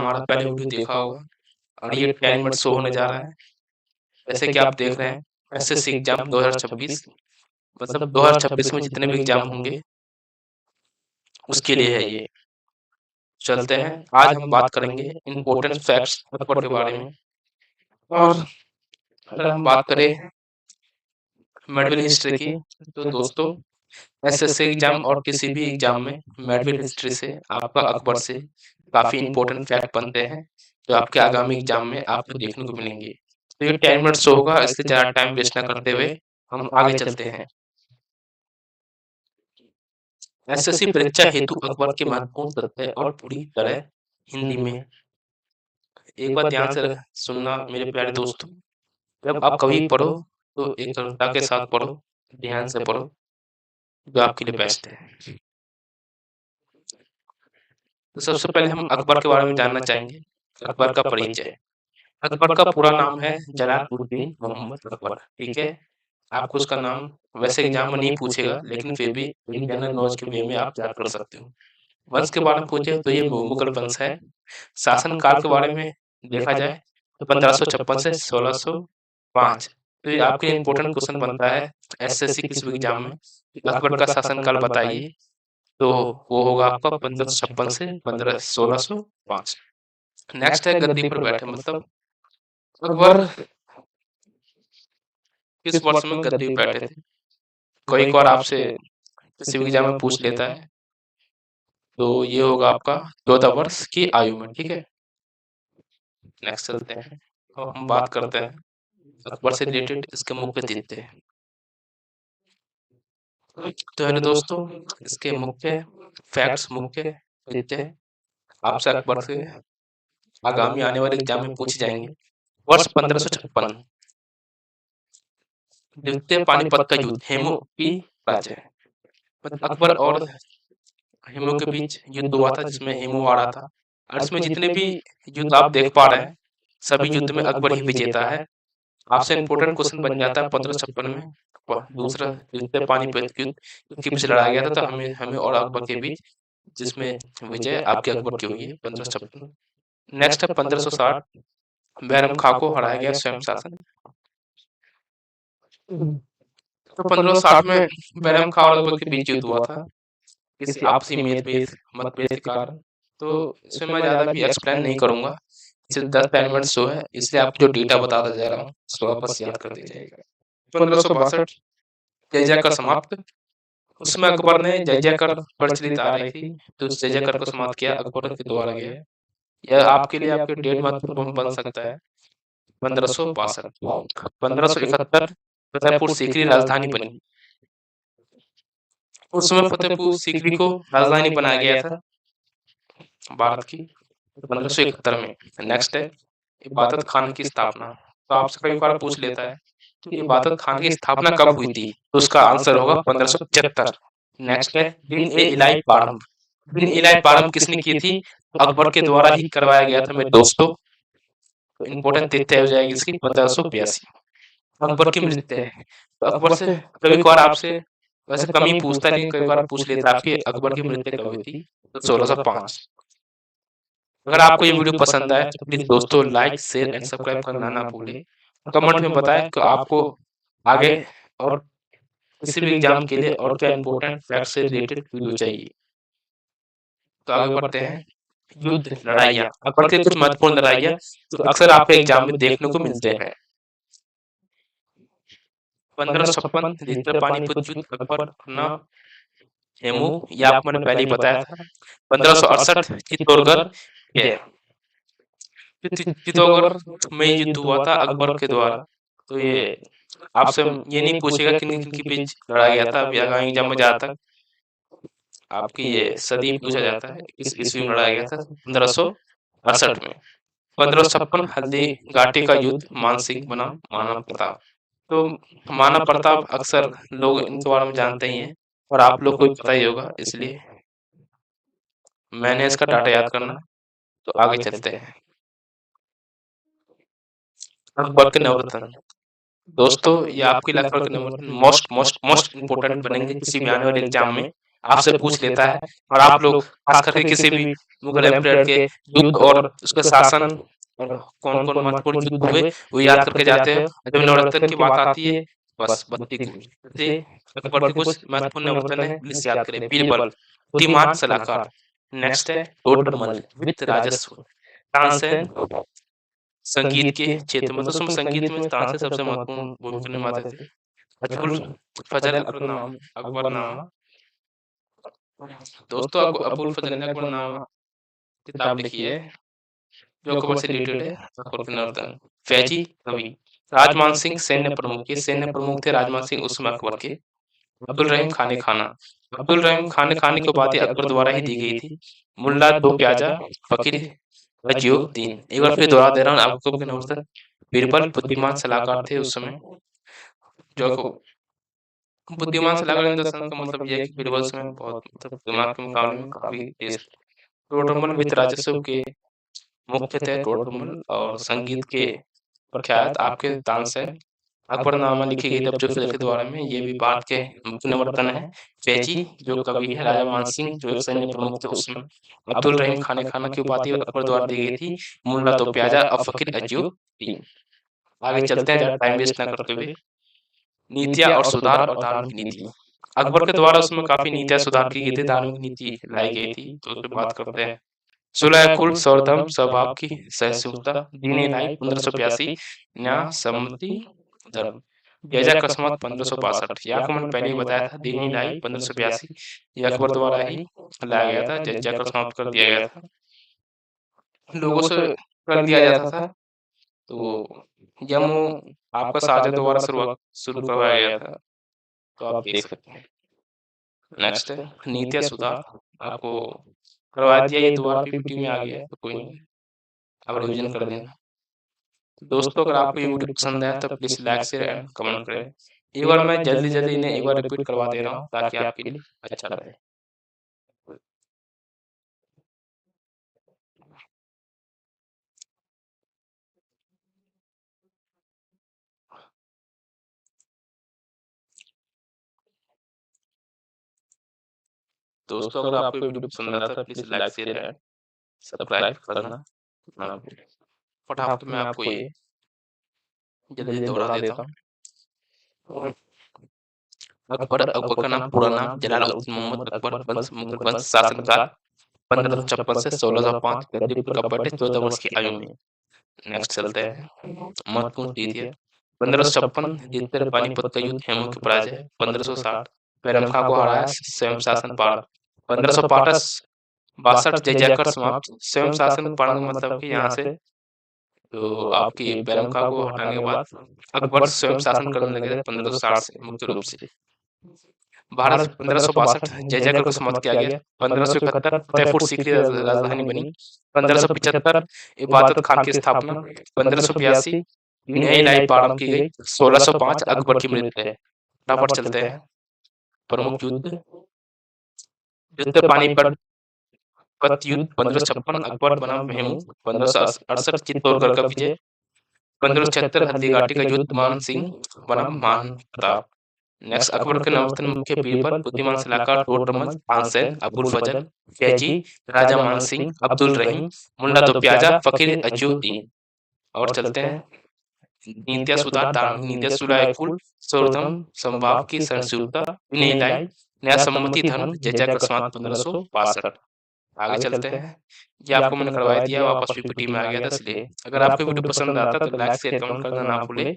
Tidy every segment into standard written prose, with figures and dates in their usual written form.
हमारा पहले वीडियो देखा होगा और ये 10 मिनट शो होने जा रहा है। जैसे कि आप देख रहे हैं एसएससी एग्जाम 2026 मतलब 2026 में जितने भी एग्जाम होंगे उसके लिए है ये। चलते हैं, आज हम बात करेंगे इम्पोर्टेंट फैक्ट्स अकबर के बारे में। और अगर हम बात करें मेडिकल हिस्ट्री की तो दोस्तों एसएससी एग्जाम और किसी भी एग्जाम में मेडिकल हिस्ट्री से आपका अकबर से काफ़ी इंपॉर्टेंट फैक्ट बनते हैं जो आपके आगामी एग्जाम में आपको देखने को मिलेंगे। तो ये 10 मिनट्स होगा, इसलिए ज़्यादा टाइम वेस्ट ना करते हुए हम आगे चलते हैं। एसएससी परीक्षा हेतु अकबर के महत्वपूर्ण तथ्य और पूरी तरह हिंदी में। एक बात ध्यान से सुनना मेरे प्यारे दोस्तों, जब आप कभी पढ़ो तो एकाग्रता के साथ पढ़ो, ध्यान से पढ़ो, जो आपके लिए बेस्ट है। तो सबसे पहले हम अकबर के बारे में जानना चाहेंगे। अकबर का परिचय। अकबर का पूरा नाम है जलालुद्दीन मोहम्मद अकबर। ठीक है, आपको उसका नाम वैसे एग्जाम में नहीं पूछेगा, लेकिन फिर भी एक जनरल नॉलेज के वे में आप याद कर सकते हो। वंश के बारे में पूछे तो ये मुगल वंश है। शासन काल के बारे में देखा जाए तो 1556 से 1605। तो ये आपके इंपॉर्टेंट क्वेश्चन बनता है एसएससी किसी भी एग्जाम में, अकबर का शासन काल बताइए, तो वो होगा आपका 1556 से 1605। नेक्स्ट है गद्दी पर बैठे, मतलब अकबर किस वर्ष में गद्दी पर बैठे थे। कोई एक बार आपसे किसी भी एग्जाम में पूछ लेता है, तो ये होगा आपका 14 वर्ष की आयु में। ठीक है, नेक्स्ट चलते हैं और हम बात करते हैं अकबर से रिलेटेड इसके मुख्य तथ्य। तो हेलो दोस्तों, इसके मुख्य फैक्ट्स, मुख्य तथ्य आपसे अकबर से आगामी आने वाले एग्जाम में पूछे जाएंगे। वर्ष 1556 द्वितीय पानीपत का युद्ध, हेमू की राज्य है। मतलब अकबर और हेमू के बीच युद्ध हुआ था जिसमें हेमू हारा था। और इसमें जितने भी युद्ध आप देख पा रहे हैं सभी युद्ध में अकबर ही विजेता है। आपसे इंपॉर्टेंट क्वेश्चन बन जाता है 1556 में दूसरा द्वितीय पानीपत युद्ध के बीच लड़ाया गया था, तो हमें हमें और अकबर के बीच, जिसमें विजय आपके अकबर की हुई है 1556। नेक्स्ट है 1560 बैरम खां को हराया गया स्वयं शासन। तो 1560 में बैरम खां और अकबर के बीच युद्ध हुआ था किसी आपसी मतभेद के कारण। तो इसमें मैं ज़्यादा भी एक्सप्लेन नहीं करूंगा, इसे 10-10 मिनट शो है, इसलिए आपको जो डेटा बताता जा रहा हूँ उसको आप बस याद करते जाइएगा। 1562 जजिया कर समाप्त। उसमें अकबर ने जजिया कर प्रचलित आ रही थी, तो उस जजिया कर को समाप्त किया अकबर के द्वारा गया। यह आपके लिए आपके डेट महत्वपूर्ण बन सकता है। 1562 1571 फतेहपुर सीकरी राजधानी बनी। उस समय फतेहपुर सीकरी को राजधानी बनाया गया था भारत की 1571 में। नेक्स्ट है इबादत खान की स्थापना। तो आपसे कई बार पूछ लेता है कि इबादत खान की स्थापना कब हुई थी, तो उसका आंसर होगा 1575। नेक्स्ट है दिन ए इलाही प्रारंभ। दिन इलाही प्रारंभ किसने की थी, अकबर के द्वारा ही करवाया गया था मेरे दोस्तों। तो इम्पोर्टेंट तथ्य हो जाएगी इसकी 1582। अकबर की मृत्यु है, तो अकबर से कभी कभार आपसे वैसे कम ही पूछता है, लेकिन कई बार पूछ लेता है आपकी अकबर की मृत्यु कब हुई थी, तो 1605। अगर आपको ये वीडियो पसंद आए तो प्लीज दोस्तों लाइक शेयर एंड सब्सक्राइब करना ना भूलें। कमेंट में बताएं कि आपको आगे और किसी भी एग्जाम के लिए और क्या इंपॉर्टेंट फैक्ट से रिलेटेड वीडियो चाहिए। तो आगे बढ़ते हैं। युद्ध लड़ाइयाँ, अकबर के कुछ महत्वपूर्ण लड़ाइयाँ जो अक्सर आपके एग्जाम में देखने को मिलते हैं। 1556 द्वितीय पानीपत युद्ध, अकबर अपना हेमू, ये आपको मैंने पहले ही बताया था। 1568 चित्तौड़गढ़ के चित्तौड़गढ़ में युद्ध हुआ था अकबर के द्वारा। तो ये आपसे ये नहीं पूछेगा किन किन के बीच लड़ा गया था, अभी आगामी एग्जाम में जहाँ तक आपकी ये सदी पूछा जाता है किस ईस्वी में लड़ाया गया था, 1568 में। 1556 हल्दी घाटी का युद्ध, मानसिंह बनाम महाराणा प्रताप। तो महाराणा प्रताप अक्सर लोग इनके बारे में जानते ही हैं और आप लोग को भी पता ही होगा, इसलिए मैंने इसका डाटा याद करना। तो आगे चलते हैं। अकबर के नवरत्न। दोस्तों ये आपकी लाइफ के नवरत्न मोस्ट मोस्ट मोस्ट इंपोर्टेंट बनेंगे किसी भी आने वाले एग्जाम में। आपसे पूछ लेता है और आप लोग खास करके किसी भी मुगल एम्परर के युद्ध और उसके शासन और कौन-कौन महत्वपूर्ण युद्ध हुए, वो याद करके जाते हो। जब नवरत्न की बात आती है, बस बत्ती गूंज जैसे अकबर के कुछ महत्वपूर्ण नवरत्न है, लिस्ट याद करें। बीरबल, बुद्धिमान सलाहकार। नेक्स्ट है टोडरमल, वित्त राजस्व। तानसेन, संगीत के क्षेत्र में तो उसमें संगीत में तानसेन सबसे महत्वपूर्ण भूमिका निभाते थे। अबुल फजल अकबरनामा। दोस्तों अबुल फजल ने अकबरनामा किताब लिखी है जो अकबर से रिलेटेड है। अकबर के नवरत्न। फैजी कवि। राजमान सिंह सैन्य प्रमुख, ये सैन्य प्रमुख थे राजमान सिंह उस समय अकबर के। अब्दुल रहीम खाने खाना। अब्दुल रहीम खाने खाने की उपाधि अकबर द्वारा ही दी गई थी। मुल्ला दो प्याजा, फकीर अजीउद्दीन। एक बार फिर दोहरा दे रहा हूँ आपको के नवरत्न। बीरबल बुद्धिमान सलाहकार थे उस समय, जो बुद्धिमान सलाहकार इन दर्शन का मतलब ये है कि बीरबल समय बहुत मतलब दिमाग के मुकाबले में काफी तेज। टोडरमल वित्त राजस्व के मुख्य थे टोडरमल, और संगीत के प्रख्यात आपके तानसेन। अकबरनामा लिखी गई थी अब्दुल फजल के द्वारा में, ये भी भारत के मुख्य नवरत्न है। फैजी जो कवि है, राजा मानसिंह जो एक सैन्य प्रमुख थे उस समय। अब्दुल रहीम खाने खाना की उपाधि अकबर द्वारा दी गई थी। मुल्ला दो प्याजा और फकीर अजीउद्दीन। आगे चलते हैं, टाइम वेस्ट ना करते हुए। नीतियां और सुधार और धार्मिक नीति। अकबर के द्वारा उसमें काफी नीतियां सुधार की गई थी, धार्मिक नीति लाई गई थी, तो उस पर बात करते हैं। सुलह कुल सौधर्म स्वभाव की सहिष्णुता। दीन इलाही 1582। न्याय सम्मति धर्म। बेजा अकस्मात 1562। ये आपको मैंने पहले ही बताया था। दीन इलाही 1582 ये अकबर द्वारा ही लाया गया था, जज्जा को समाप्त कर दिया गया था, लोगों से कर दिया जाता था। तो यमो आपका साझा दोबारा शुरू करवाया गया था, तो आप देख सकते हैं। नेक्स्ट है नीतियां सुधार, आपको करवा दिया, ये दोबारा पीपीटी में आ गया है, तो कोई नहीं, आप रिविजन कर देना। दोस्तों अगर आपको ये वीडियो पसंद आया तो please like share and comment करें। एक बार मैं जल्दी जल्दी इन्हें एक बार रिपीट करवा दे रहा हूँ ताकि आपके लिए अच्छा रहे। दोस्तों अगर आपको वीडियो पसंद आया तो please like share and subscribe करना ना भूलें। फटाफट मैं आपको ये जल्दी दोहरा देता हूँ। अकबर का नाम पूरा नाम जलालुद्दीन मोहम्मद अकबर, वंश मुगल वंश, शासनकाल 1556 से 1605, गद्दी पर कब बैठे 14 वर्ष की आयु में। नेक्स्ट चलते हैं महत्वपूर्ण तिथियां। 1556 जितने पानीपत का युद्ध, हेमू की पराजय। 1560 बैरम खां को हराया, स्वयं शासन पारण। 1562 जय जयकर समाप्त। स्वयं शासन पारण का मतलब कि यहाँ से तो आपकी बैरम खां को हटाने के बाद अकबर स्वयं शासन करने लगे थे 1560 से मुख्य रूप से। भारत 1562 जय जयकर को समाप्त किया गया। 1571 फतेहपुर सीकरी राजधानी बनी। 1575 इबादत खान की स्थापना। 1582 नई लाइफ प्रारंभ की गई। 1605 अकबर की मृत्यु है। फटाफट चलते हैं प्रमुख युद्ध। युद्ध पानीपत युद्ध 1556 अकबर बनाम हेमू। 1568 चित्तौड़गढ़ का विजय। 1576 हल्दीघाटी का युद्ध मान सिंह बनाम मान प्रताप। नेक्स्ट अकबर के नवरत्न मुख्य बीरबल, बुद्धिमान सलाहकार टोडरमल, तानसेन, अबुल फजल, फैजी, राजा मान सिंह, अब्दुल रहीम, मुल्ला दो प्याजा, फकीर अजीउद्दीन। और चलते हैं नीतियां सुधार धार्मिक नीतियां। सुलह कुल सौधर्म संभाव की सहिष्णुता, विनय लाई, न्याय सम्मति धर्म, जय अकस्मात 1562। आगे चलते हैं, ये आपको मैंने करवाई दिया, वापस पीपीटी में आ गया था, इसलिए अगर आपको वीडियो पसंद आता तो लाइक शेयर कमेंट करना ना भूले,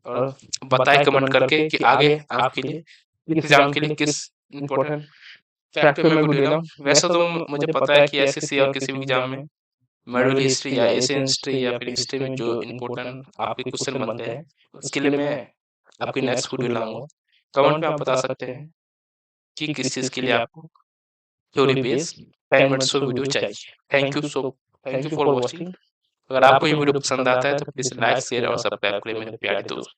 और बताएं कमेंट करके कि आगे आपके लिए एग्जाम के लिए किस इम्पोर्टेंट फैक्ट पे मैं वीडियो लाऊं। वैसे तो मुझे पता है कि एसएससी और किसी भी एग्जाम में मेडिकल हिस्ट्री या एशियन हिस्ट्री या फिर हिस्ट्री में जो इम्पोर्टेंट आपके क्वेश्चन बनते हैं, उसके लिए मैं आपकी नेक्स्ट वीडियो लाऊंगा। कमेंट में आप बता सकते हैं कि किस चीज़ के लिए आपको थ्योरी बेस 10 मिनट्स का वीडियो चाहिए। Thank you for watching. अगर आपको ये वीडियो पसंद आता है तो प्लीज लाइक शेयर और सब्सक्राइब करें मेरे प्यारे दोस्त।